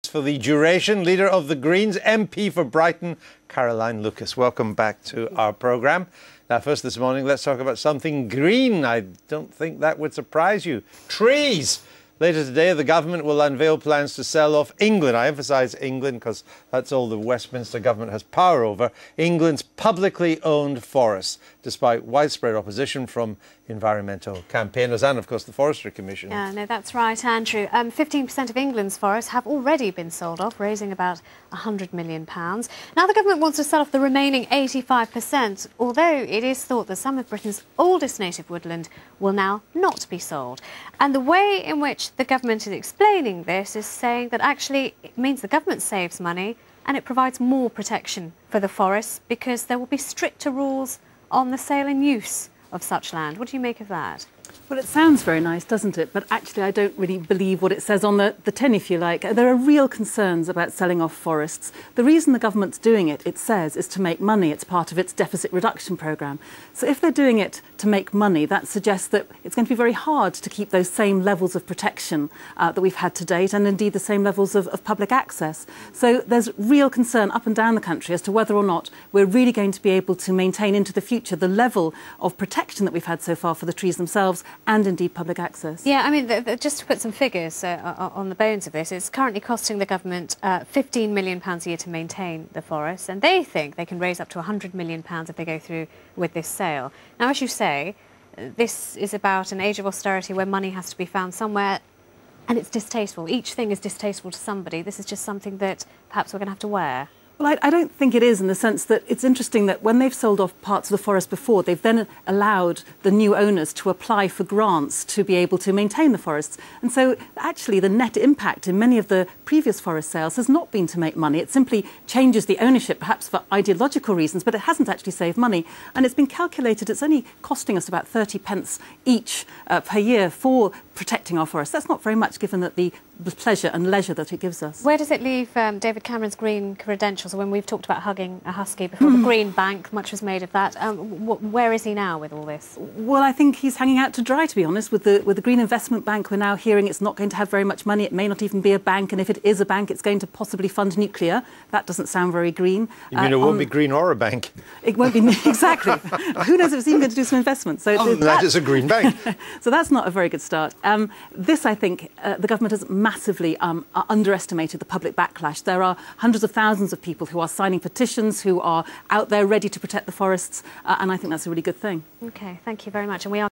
for the duration. Leader of the Greens, MP for Brighton, Caroline Lucas. Welcome back to our programme. Now, first this morning, let's talk about something green. I don't think that would surprise you. Trees! Later today, the government will unveil plans to sell off England. I emphasise England because that's all the Westminster government has power over. England's publicly owned forests, despite widespread opposition from environmental campaigners and, of course, the Forestry Commission. Yeah, no, that's right, Andrew. 15% of England's forests have already been sold off, raising about £100 million. Now, the government wants to sell off the remaining 85%, although it is thought that some of Britain's oldest native woodland will now not be sold. And the way in which the government is explaining this is saying that actually it means the government saves money and it provides more protection for the forests because there will be stricter rules on the sale and use of such land. What do you make of that? Well, it sounds very nice, doesn't it? But actually, I don't really believe what it says on the tin, if you like. There are real concerns about selling off forests. The reason the government's doing it, it says, is to make money. It's part of its deficit reduction programme. So if they're doing it to make money, that suggests that it's going to be very hard to keep those same levels of protection that we've had to date, and indeed the same levels of public access. So there's real concern up and down the country as to whether or not we're really going to be able to maintain into the future the level of protection that we've had so far for the trees themselves and indeed public access. Yeah, I mean, just to put some figures on the bones of this, it's currently costing the government £15 million a year to maintain the forests, and they think they can raise up to £100 million if they go through with this sale. Now, as you say, this is about an age of austerity where money has to be found somewhere, and it's distasteful. Each thing is distasteful to somebody. This is just something that perhaps we're going to have to wear. Well, I don't think it is, in the sense that it's interesting that when they've sold off parts of the forest before, they've then allowed the new owners to apply for grants to be able to maintain the forests. And so actually the net impact in many of the previous forest sales has not been to make money. It simply changes the ownership, perhaps for ideological reasons, but it hasn't actually saved money. And it's been calculated it's only costing us about 30p each per year for protecting our forests. That's not very much, given that the pleasure and leisure that it gives us. Where does it leave David Cameron's green credentials? When we've talked about hugging a husky before, the Green Bank, much was made of that. Where is he now with all this? Well, I think he's hanging out to dry, to be honest. With the Green Investment Bank, we're now hearing it's not going to have very much money. It may not even be a bank, and if it is a bank, it's going to possibly fund nuclear. That doesn't sound very green. You mean it won't be green or a bank? It won't be, exactly. Who knows if it's even going to do some investment? So that is a green bank. So that's not a very good start. This, I think, the government has massively underestimated the public backlash. There are hundreds of thousands of people who are signing petitions, who are out there ready to protect the forests, and I think that's a really good thing. OK, thank you very much. And we are